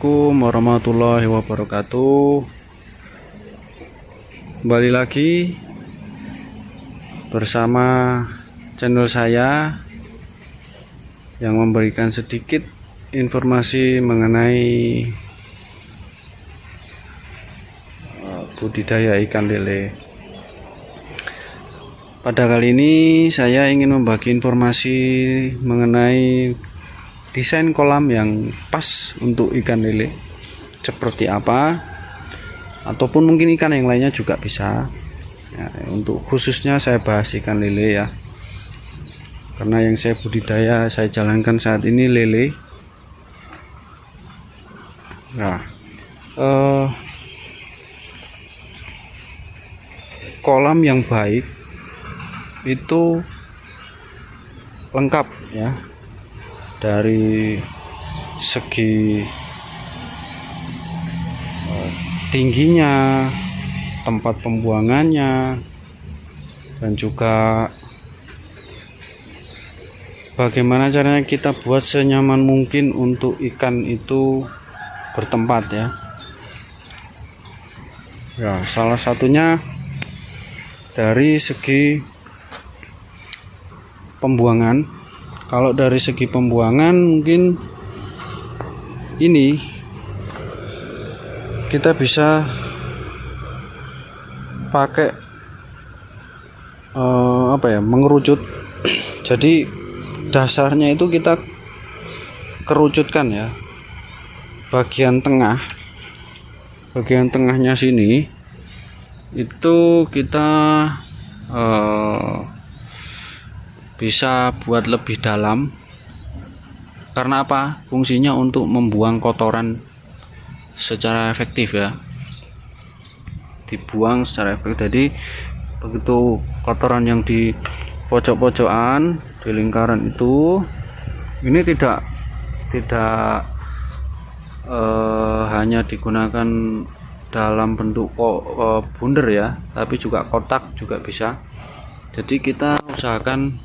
Assalamualaikum warahmatullahi wabarakatuh. Kembali lagi bersama channel saya yang memberikan sedikit informasi mengenai budidaya ikan lele. Pada kali ini saya ingin membagi informasi mengenai desain kolam yang pas untuk ikan lele seperti apa, ataupun mungkin ikan yang lainnya juga bisa ya. Untuk khususnya saya bahas ikan lele ya, karena yang saya budidaya, saya jalankan saat ini lele. Nah, kolam yang baik itu lengkap ya, dari segi tingginya, tempat pembuangannya, dan juga bagaimana caranya kita buat senyaman mungkin untuk ikan itu bertempat ya. Ya, salah satunya dari segi pembuangan. Kalau dari segi pembuangan mungkin ini kita bisa pakai mengerucut. Jadi dasarnya itu kita kerucutkan ya. Bagian tengahnya sini itu kita bisa buat lebih dalam. Karena apa? Fungsinya untuk membuang kotoran secara efektif ya. Dibuang secara efektif. Jadi begitu kotoran yang di pojok-pojokan, di lingkaran itu, ini tidak hanya digunakan dalam bentuk bundar ya, tapi juga kotak juga bisa. Jadi kita usahakan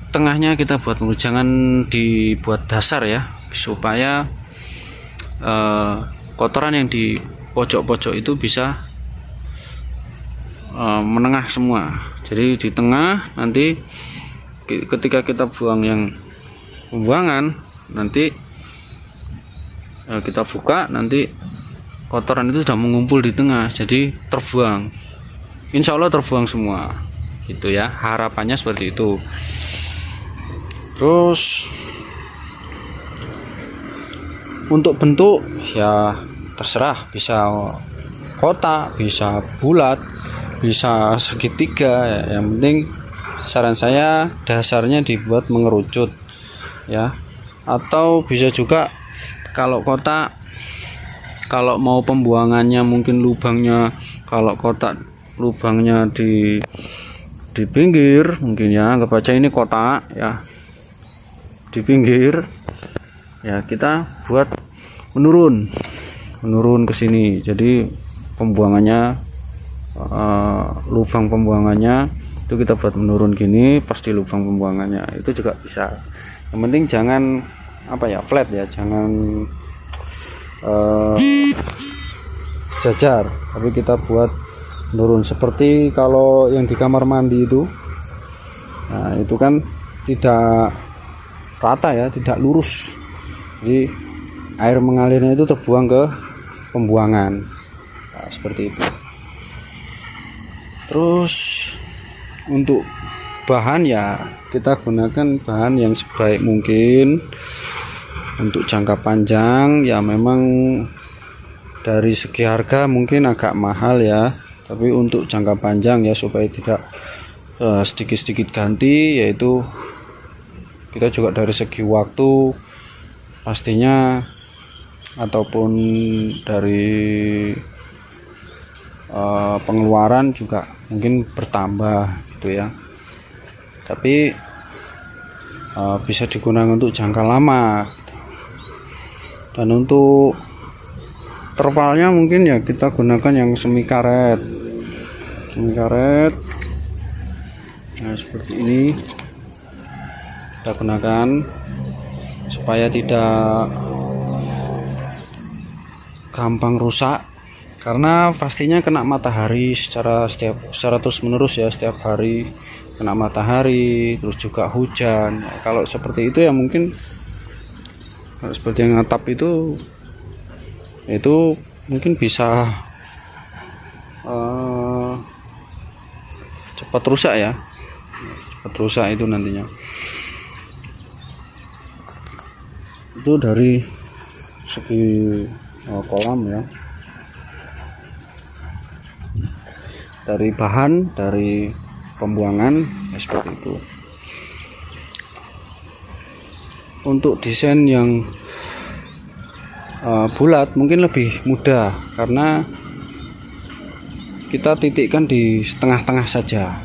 tengahnya kita buat mulus, jangan dibuat dasar ya, supaya kotoran yang di pojok-pojok itu bisa menengah semua. Jadi di tengah nanti ketika kita buang yang pembuangan, nanti kita buka, nanti kotoran itu sudah mengumpul di tengah, jadi terbuang. Insya Allah terbuang semua gitu ya, harapannya seperti itu. Terus untuk bentuk ya terserah, bisa kotak, bisa bulat, bisa segitiga ya. Yang penting saran saya dasarnya dibuat mengerucut ya. Atau bisa juga kalau kotak, kalau mau pembuangannya mungkin lubangnya, kalau kotak lubangnya di pinggir mungkin ya, anggap aja ini kotak ya, di pinggir ya, kita buat menurun ke sini. Jadi pembuangannya, lubang pembuangannya itu kita buat menurun gini, pasti lubang pembuangannya itu juga bisa. Yang penting jangan flat ya, jangan sejajar, tapi kita buat menurun seperti kalau yang di kamar mandi itu. Nah, itu kan tidak rata ya, tidak lurus. Jadi air mengalirnya itu terbuang ke pembuangan. Nah, seperti itu. Terus untuk bahan ya kita gunakan bahan yang sebaik mungkin. Untuk jangka panjang ya memang dari segi harga mungkin agak mahal ya, tapi untuk jangka panjang ya, supaya tidak sedikit-sedikit ganti, yaitu kita juga dari segi waktu pastinya, ataupun dari pengeluaran juga mungkin bertambah gitu ya. Tapi bisa digunakan untuk jangka lama. Dan untuk terpalnya mungkin ya kita gunakan yang semi karet. Nah, seperti ini kita gunakan supaya tidak gampang rusak karena pastinya kena matahari secara terus menerus ya, setiap hari kena matahari, terus juga hujan. Kalau seperti itu ya mungkin kalau seperti yang atap itu mungkin bisa cepat rusak ya, cepat rusak itu nantinya. Itu dari segi kolam ya, dari bahan, dari pembuangan ya, seperti itu. Untuk desain yang bulat mungkin lebih mudah karena kita titikkan di tengah-tengah saja.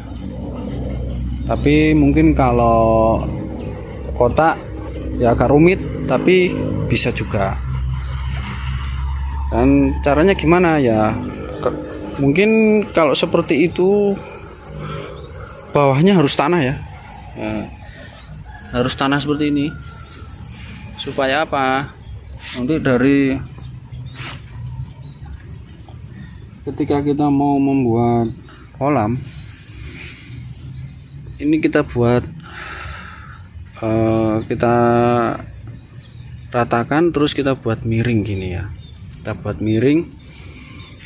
Tapi mungkin kalau kotak ya agak rumit, tapi bisa juga. Dan caranya gimana ya? Mungkin kalau seperti itu bawahnya harus tanah ya. Harus tanah seperti ini. Supaya apa? Untuk dari ketika kita mau membuat kolam ini kita buat kita ratakan, terus kita buat miring gini ya, kita buat miring,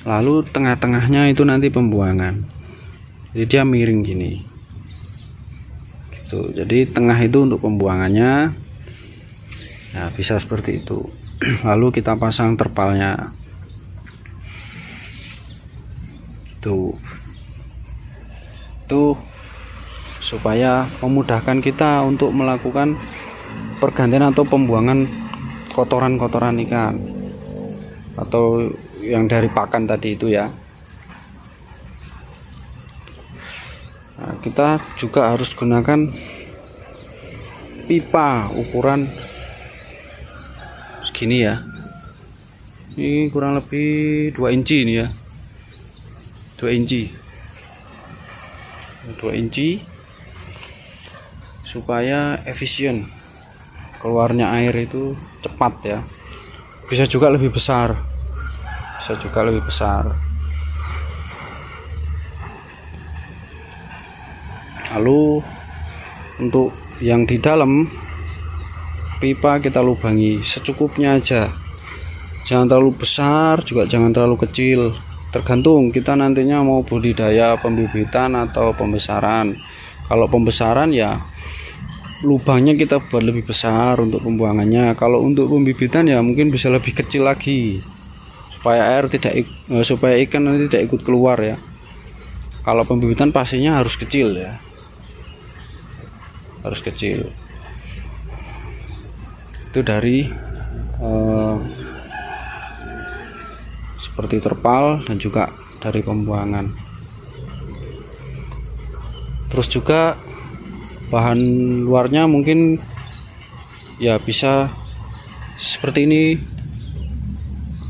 lalu tengah-tengahnya itu nanti pembuangan, jadi dia miring gini gitu. Jadi tengah itu untuk pembuangannya. Nah, bisa seperti itu. Lalu kita pasang terpalnya tuh supaya memudahkan kita untuk melakukan pergantian atau pembuangan kotoran-kotoran ikan atau yang dari pakan tadi itu ya. Nah, kita juga harus gunakan pipa ukuran segini ya. Ini kurang lebih 2 inci ini ya. 2 inci supaya efisien keluarnya air itu cepat ya. Bisa juga lebih besar, lalu untuk yang di dalam pipa kita lubangi secukupnya aja, jangan terlalu besar juga jangan terlalu kecil, tergantung kita nantinya mau budidaya pembibitan atau pembesaran. Kalau pembesaran ya lubangnya kita buat lebih besar untuk pembuangannya. Kalau untuk pembibitan ya mungkin bisa lebih kecil lagi supaya supaya ikan nanti tidak ikut keluar ya. Kalau pembibitan pastinya harus kecil ya, harus kecil. Itu dari seperti terpal dan juga dari pembuangan. Terus juga bahan luarnya mungkin ya bisa seperti ini.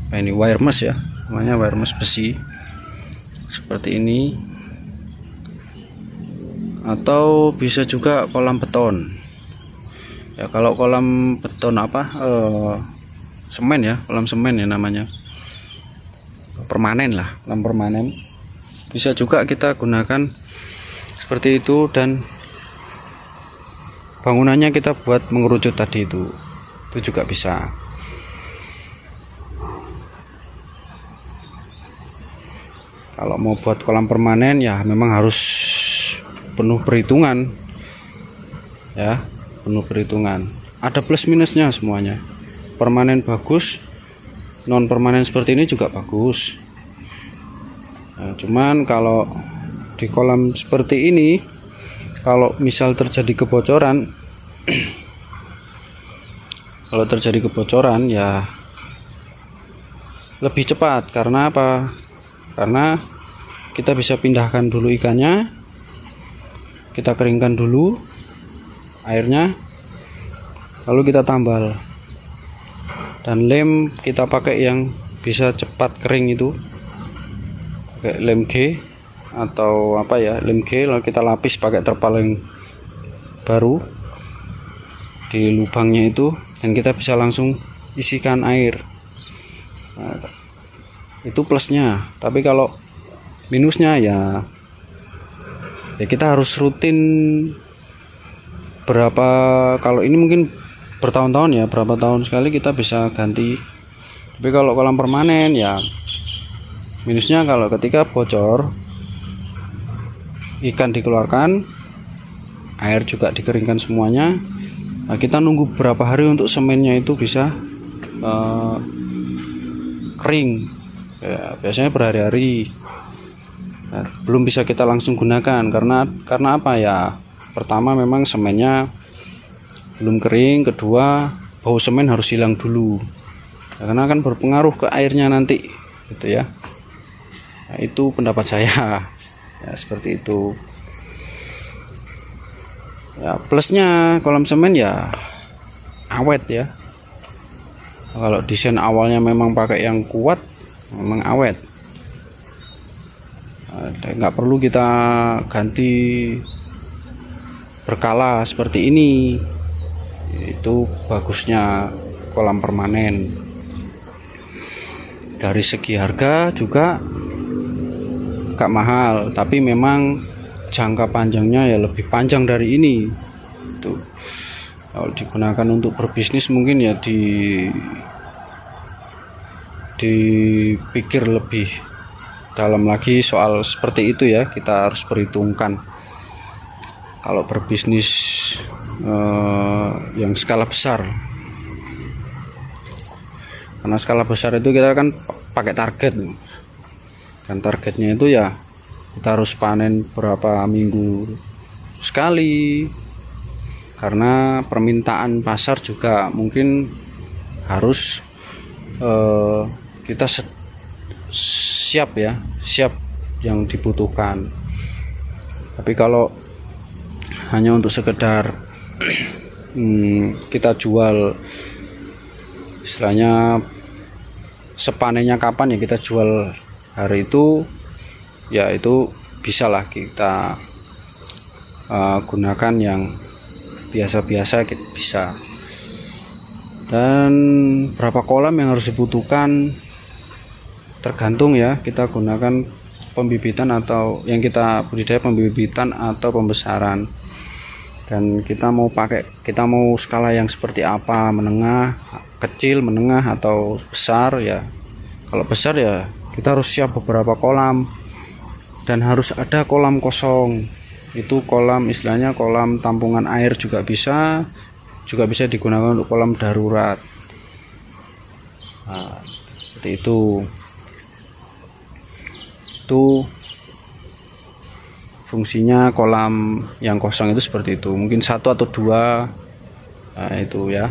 Nah, ini wire mesh ya, namanya wire mesh besi seperti ini, atau bisa juga kolam beton ya. Kalau kolam beton semen ya, kolam semen ya namanya, permanen lah, kolam permanen, bisa juga kita gunakan seperti itu. Dan bangunannya kita buat mengerucut tadi itu juga bisa. Kalau mau buat kolam permanen ya memang harus penuh perhitungan ya, penuh perhitungan. Ada plus minusnya semuanya. Permanen bagus, non permanen seperti ini juga bagus. Nah, cuman kalau di kolam seperti ini, kalau misal terjadi kebocoran kalau terjadi kebocoran ya lebih cepat. Karena apa? Karena kita bisa pindahkan dulu ikannya, kita keringkan dulu airnya, lalu kita tambal, dan lem kita pakai yang bisa cepat kering itu, pakai lem G atau apa ya, lem G, lalu kita lapis pakai terpal yang baru di lubangnya itu, dan kita bisa langsung isikan air. Nah, Itu plusnya. Tapi kalau minusnya ya kita harus rutin berapa, kalau ini mungkin bertahun-tahun ya, berapa tahun sekali kita bisa ganti. Tapi kalau kolam permanen ya minusnya kalau ketika bocor, ikan dikeluarkan, air juga dikeringkan semuanya. Nah, kita nunggu berapa hari untuk semennya itu bisa kering ya, biasanya berhari-hari. Nah, belum bisa kita langsung gunakan karena apa ya, pertama memang semennya belum kering, kedua bau semen harus hilang dulu ya, karena akan berpengaruh ke airnya nanti gitu ya. Nah, itu pendapat saya ya, seperti itu ya. Plusnya kolam semen ya awet ya. Kalau desain awalnya memang pakai yang kuat, memang awet. Nggak perlu kita ganti berkala seperti ini. Itu bagusnya kolam permanen. Dari segi harga juga gak mahal, tapi memang jangka panjangnya ya lebih panjang dari ini. Itu kalau digunakan untuk berbisnis mungkin ya dipikir lebih dalam lagi soal seperti itu ya. Kita harus perhitungkan kalau berbisnis yang skala besar, karena skala besar itu kita kan pakai target, dan targetnya itu ya kita harus panen berapa minggu sekali, karena permintaan pasar juga mungkin harus kita siap yang dibutuhkan. Tapi kalau hanya untuk sekedar kita jual, istilahnya sepanennya kapan ya kita jual hari itu, ya itu bisalah kita gunakan yang biasa-biasa bisa. Dan berapa kolam yang harus dibutuhkan tergantung ya, kita gunakan pembibitan atau yang kita budidaya pembibitan atau pembesaran, dan kita mau skala yang seperti apa, menengah, kecil, menengah atau besar ya. Kalau besar ya kita harus siap beberapa kolam, dan harus ada kolam kosong. Itu kolam, istilahnya kolam tampungan air juga bisa digunakan untuk kolam darurat. Nah, seperti itu fungsinya kolam yang kosong itu seperti itu. Mungkin 1 atau 2, nah itu ya.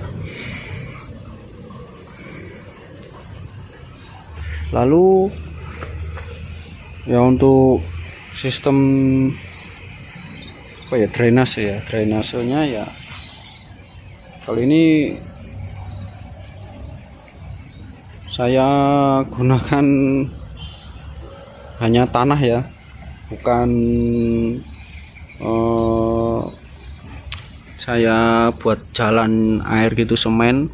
Lalu ya untuk sistem drainasenya ya, kali ini saya gunakan hanya tanah ya, bukan saya buat jalan air gitu, semen,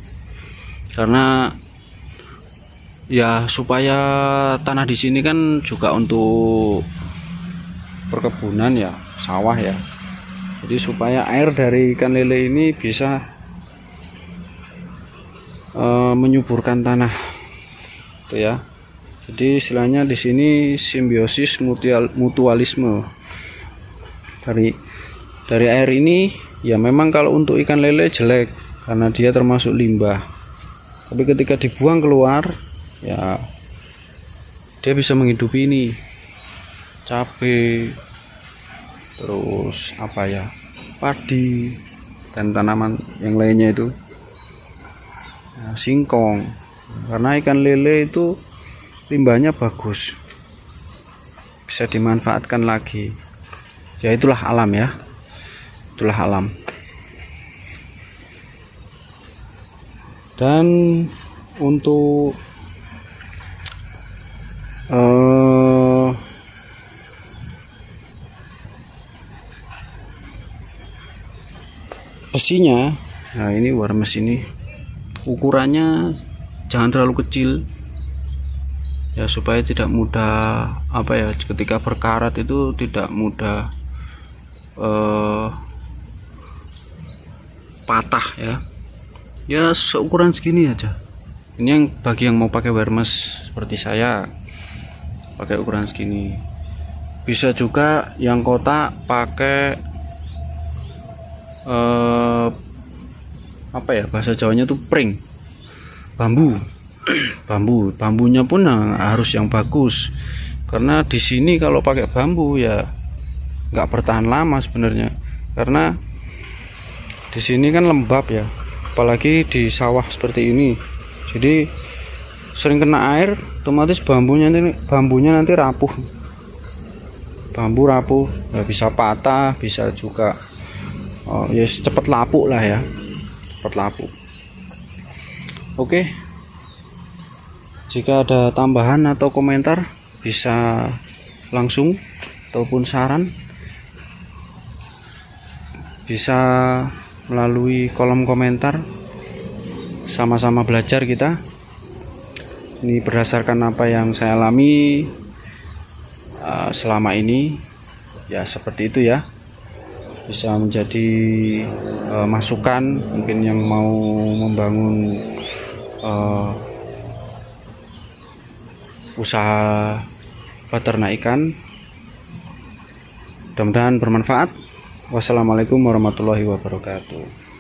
karena ya supaya tanah di sini kan juga untuk perkebunan ya, sawah ya. Jadi supaya air dari ikan lele ini bisa menyuburkan tanah itu ya. Jadi istilahnya di sini simbiosis mutualisme dari air ini ya. Memang kalau untuk ikan lele jelek karena dia termasuk limbah, tapi ketika dibuang keluar ya dia bisa menghidupi ini cabai, terus padi dan tanaman yang lainnya itu, singkong. Karena ikan lele itu limbahnya bagus, bisa dimanfaatkan lagi ya. Itulah alam ya, itulah alam. Dan untuk besinya, nah ini warmes ini ukurannya jangan terlalu kecil ya, supaya tidak mudah ketika berkarat itu tidak mudah patah ya seukuran segini aja. Ini yang bagi yang mau pakai wireless seperti saya, pakai ukuran segini. Bisa juga yang kotak pakai bahasa Jawanya tuh pring, bambunya pun harus yang bagus, karena di sini kalau pakai bambu ya nggak bertahan lama sebenarnya, karena di sini kan lembab ya, apalagi di sawah seperti ini, jadi sering kena air, otomatis bambunya nanti rapuh, bambu rapuh, ya bisa patah, bisa juga ya cepat lapuk lah ya, cepat lapuk. Oke, jika ada tambahan atau komentar bisa langsung, ataupun saran bisa melalui kolom komentar. Sama-sama belajar kita. Ini berdasarkan apa yang saya alami selama ini, ya seperti itu ya. Bisa menjadi masukan mungkin yang mau membangun usaha peternak ikan. Mudah-mudahan bermanfaat. Wassalamualaikum warahmatullahi wabarakatuh.